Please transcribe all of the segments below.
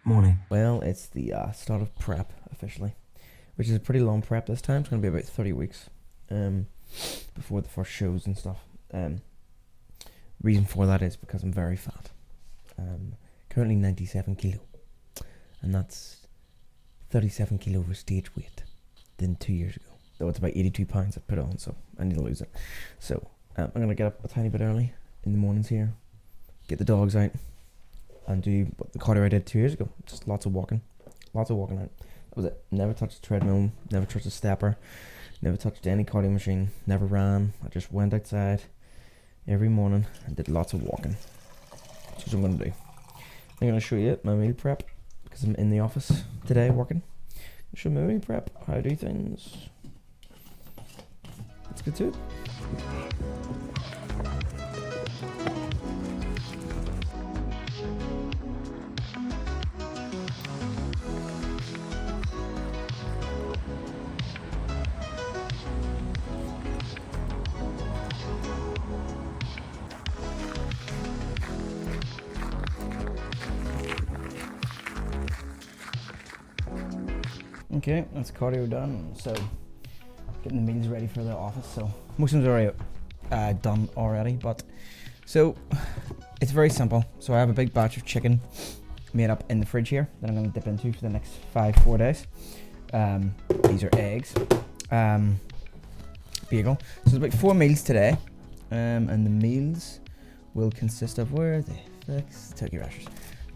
Morning. Well, it's the start of prep officially, which is a pretty long prep this time. It's going to be about 30 weeks before the first shows and stuff. Reason for that is because I'm very fat. Currently 97 kilo, and that's 37 kilo over stage weight than 2 years ago. So it's about 82 pounds I put on, so I need to lose it. So I'm going to get up a tiny bit early in the mornings here, get the dogs out, and do what the cardio I did 2 years ago. Just lots of walking out. That was it. Never touched a treadmill, never touched a stepper, never touched any cardio machine, never ran. I just went outside every morning and did lots of walking. That's what I'm going to do. I'm going to show you my meal prep because I'm in the office today working. Show my meal prep, how I do things. Let's get to it. Okay, that's cardio done. So getting the meals ready for the office. So most of them's already done already, but so it's very simple. So I have a big batch of chicken made up in the fridge here that I'm going to dip into for the next 4 days. These are eggs, bagel. So there's about 4 meals today, and the meals will consist of turkey rashers.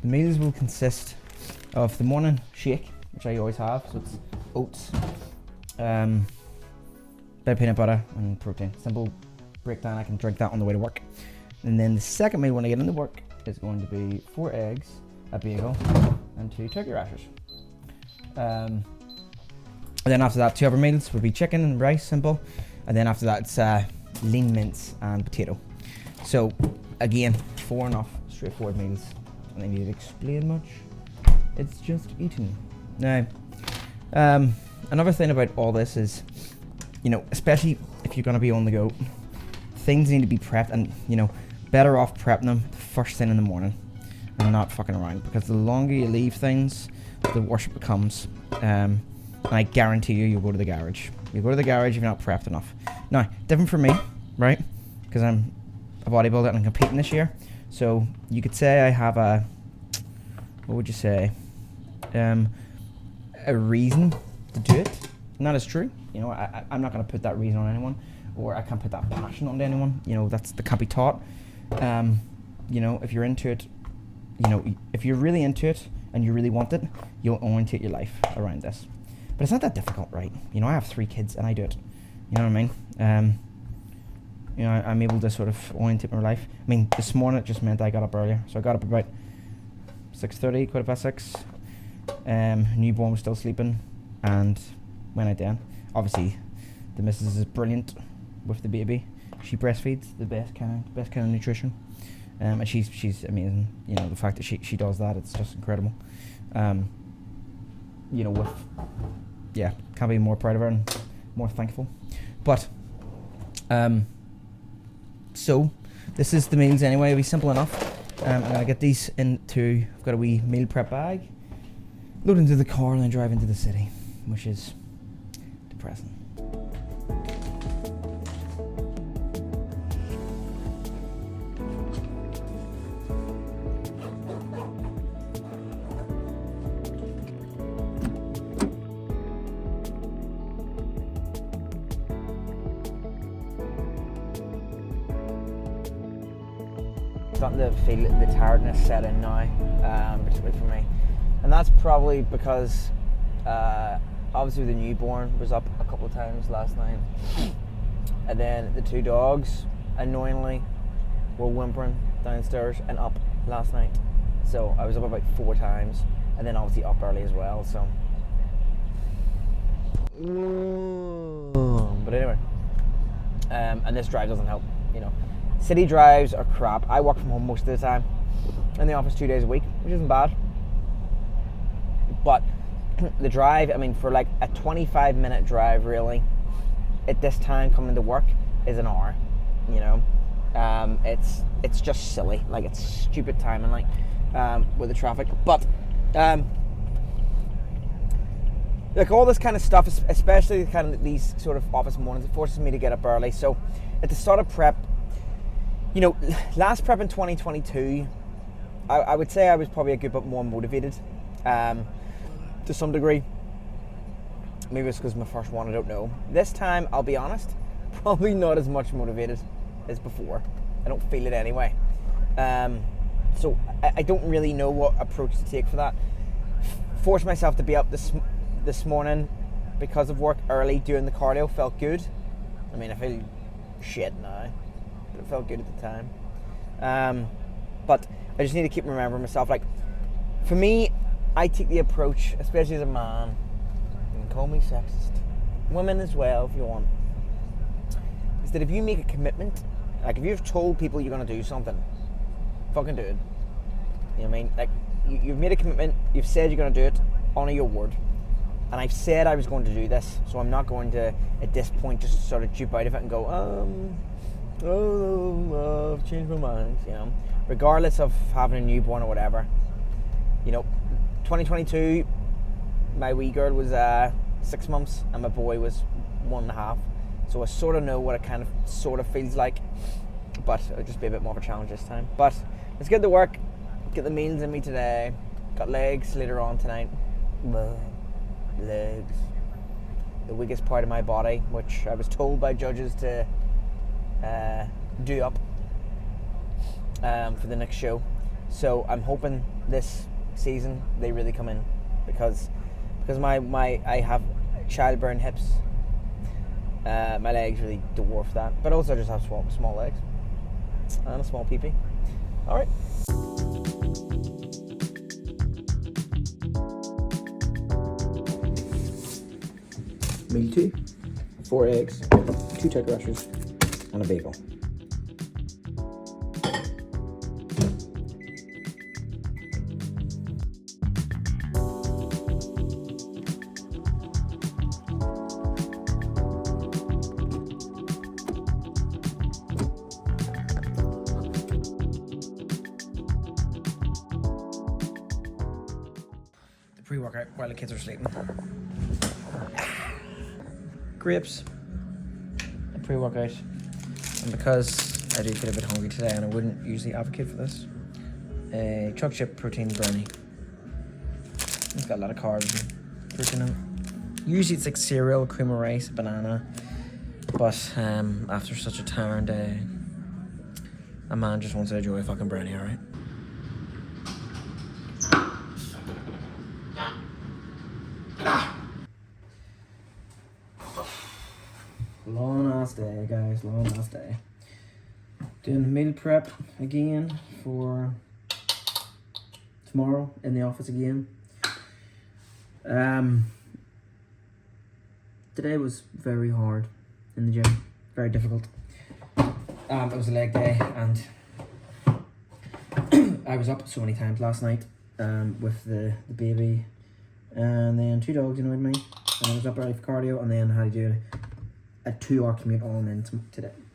The meals will consist of the morning shake, which I always have. So it's oats, bit of peanut butter and protein. Simple breakdown. I can drink that on the way to work. And then the second meal when I get into work is going to be 4 eggs, a bagel, and 2 turkey rashers. And then after that, 2 other meals would be chicken and rice, simple. And then after that, it's lean mince and potato. So again, 4 enough straightforward meals. And I need to explain much. It's just eating. Now, another thing about all this is, especially if you're going to be on the go, things need to be prepped, and, better off prepping them the first thing in the morning and not fucking around, because the longer you leave things, the worse it becomes. And I guarantee you'll go to the garage. You'll go to the garage if you're not prepped enough. Now, different for me, right? Because I'm a bodybuilder and I'm competing this year. So you could say I have what would you say? A reason to do it, and that is true. I'm not going to put that reason on anyone, or I can't put that passion onto anyone. That can't be taught. If you're into it, if you're really into it and you really want it, you'll orientate your life around this. But it's not that difficult, right? I have 3 kids and I do it. You know what I mean? I'm able to sort of orientate my life. I mean, this morning it just meant I got up earlier, so I got up about 6:30, 6:15. Newborn was still sleeping, and when I did, obviously the missus is brilliant with the baby. She breastfeeds the best kind of nutrition, and she's amazing. The fact that she does that, it's just incredible. Can't be more proud of her and more thankful. But so this is the meals anyway. It'll be simple enough. I'm gonna get these into. I've got a wee meal prep bag. Load into the car and then drive into the city, which is depressing. Starting to feel the tiredness set in now, particularly for me. And that's probably because obviously the newborn was up a couple of times last night, and then the 2 dogs annoyingly were whimpering downstairs and up last night. So I was up about 4 times, and then obviously up early as well. So, but anyway, and this drive doesn't help. City drives are crap. I work from home most of the time, in the office 2 days a week, which isn't bad. But the drive, for like a 25-minute drive, really, at this time coming to work is an hour. It's just silly. Like, it's stupid timing, with the traffic. But Like all this kind of stuff, especially kind of these sort of office mornings, it forces me to get up early. So at the start of prep, last prep in 2022, I would say I was probably a good bit more motivated, to some degree. Maybe it's because my first one, I don't know. This time, I'll be honest, probably not as much motivated as before. I don't feel it anyway. So I don't really know what approach to take for that. Forced myself to be up this morning because of work early doing the cardio. Felt good. I mean, I feel shit now, but it felt good at the time. But I just need to keep remembering myself. Like, for me, I take the approach, especially as a man, you can call me sexist, women as well if you want, is that if you make a commitment, like if you've told people you're going to do something, fucking do it. You know what I mean? Like, you've made a commitment, you've said you're going to do it, honour your word. And I've said I was going to do this, so I'm not going to, at this point, just sort of jupe out of it and go, I've changed my mind, regardless of having a newborn or whatever. 2022, my wee girl was 6 months and my boy was 1.5. So I sort of know what it sort of feels like, but it'll just be a bit more of a challenge this time. But let's get to work, get the meals in me today. Got legs later on tonight. Legs, the weakest part of my body, which I was told by judges to do up for the next show. So I'm hoping this season they really come in, because I have childbearing hips. My legs really dwarf that, but also I just have small legs and a small pee-pee. All right. Meal 2, 4 eggs, 2 turkey rashers, and a bagel. The pre-workout while the kids are sleeping. Grapes, a pre-workout, and because I do feel a bit hungry today and I wouldn't usually advocate for this, a chocolate chip protein brownie. It's got a lot of carbs and protein in it. Usually it's like cereal, cream of rice, banana, but after such a tiring day, a man just wants to enjoy a fucking brownie, alright? Long ass day, guys, long ass day. Doing meal prep again for tomorrow in the office again. Today was very hard in the gym, very difficult. It was a leg day and I was up so many times last night with the baby, and then 2 dogs annoyed me, and I was up early for cardio, and then had to do a 2-hour commute on in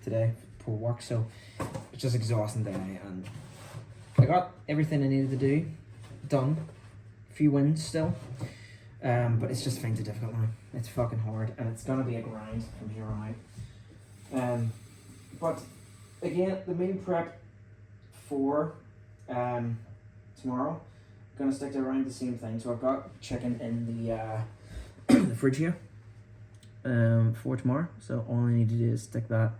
today for work. So it's just exhausting day, and I got everything I needed to do done. A few wins still, but it's just things are difficult now. It's fucking hard, and it's gonna be a grind from here on out. But again, the meal prep for tomorrow, I'm gonna stick to around the same thing. So I've got chicken in the the fridge here for tomorrow. So all I need to do is stick that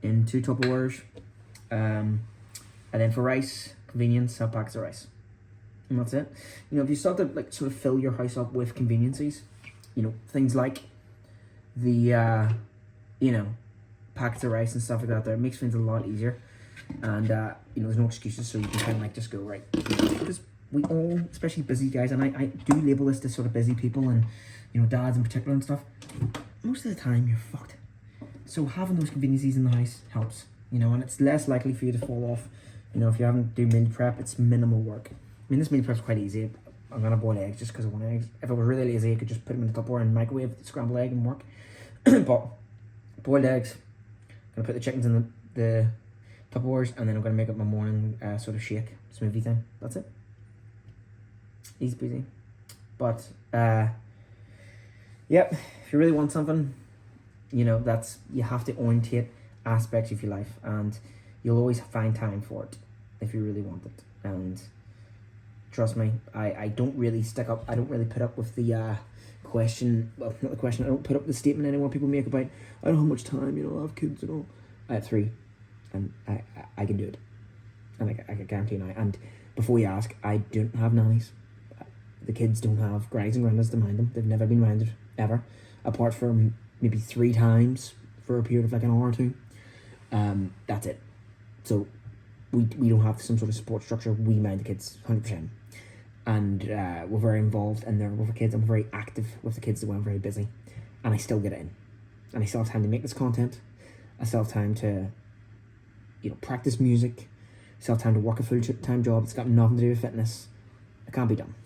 in 2 Tupperwares, and then for rice, convenience, I'll pack the rice, and that's it. If you start to like sort of fill your house up with conveniences, things like the packets of rice and stuff like that, there, it makes things a lot easier, and there's no excuses, so you can kind of like just go right, because we all, especially busy guys, and I do label this to sort of busy people, and dads in particular and stuff, most of the time you're fucked. So having those conveniences in the house helps, and it's less likely for you to fall off. If you haven't do meal prep, it's minimal work. I mean, this meal prep's quite easy. I'm gonna boil eggs just because I want eggs. If I was really lazy, I could just put them in the Tupperware and microwave the scrambled egg and work. But boiled eggs, I'm gonna put the chickens in the Tupperwares, and then I'm gonna make up my morning sort of shake smoothie thing. That's it. He's busy. But, yep, if you really want something, you know, you have to orientate aspects of your life, and you'll always find time for it if you really want it. And trust me, I don't really I don't really put up with the question, well, not the question, I don't put up the statement anymore people make about, I don't have much time, you know, I have kids and all. I have 3, and I can do it. And I can guarantee you now. And before you ask, I don't have nannies. The kids don't have grannies and granddads to mind them. They've never been minded, ever. Apart from maybe 3 times for a period of like an hour or 2. That's it. So we don't have some sort of support structure. We mind the kids 100%. And we're very involved in there with the kids. I'm very active with the kids the way I'm very busy. And I still get it in. And I still have time to make this content. I still have time to, you know, practice music. I still have time to work a full-time job. It's got nothing to do with fitness. It can't be done.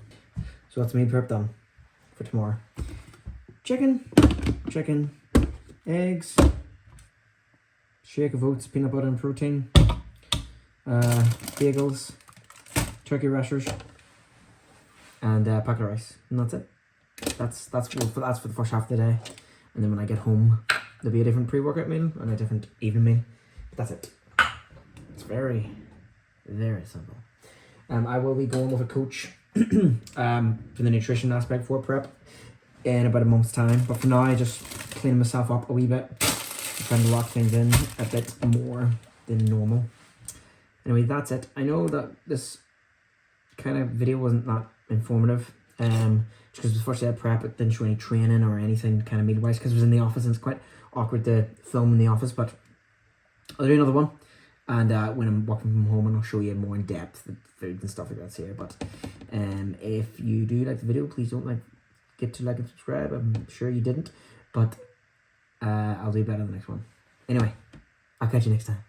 So that's meal prep done for tomorrow. Chicken, eggs, shake of oats, peanut butter and protein, bagels, turkey rashers, and a packet of rice, and that's it. That's for the first half of the day, and then when I get home, there'll be a different pre-workout meal and a different evening meal. But that's it. It's very, very simple. I will be going with a coach for the nutrition aspect for prep in about a month's time. But for now, I just clean myself up a wee bit, trying to lock things in a bit more than normal. Anyway, that's it. I know that this kind of video wasn't that informative, just because the first day of prep, it didn't show any training or anything kind of meal-wise, because it was in the office and it's quite awkward to film in the office. But I'll do another one, and when I'm working from home, and I'll show you more in depth the food and stuff like that's here. But if you do like the video, please don't forget to like and subscribe. I'm sure you didn't, but I'll do better the next one. Anyway, I'll catch you next time.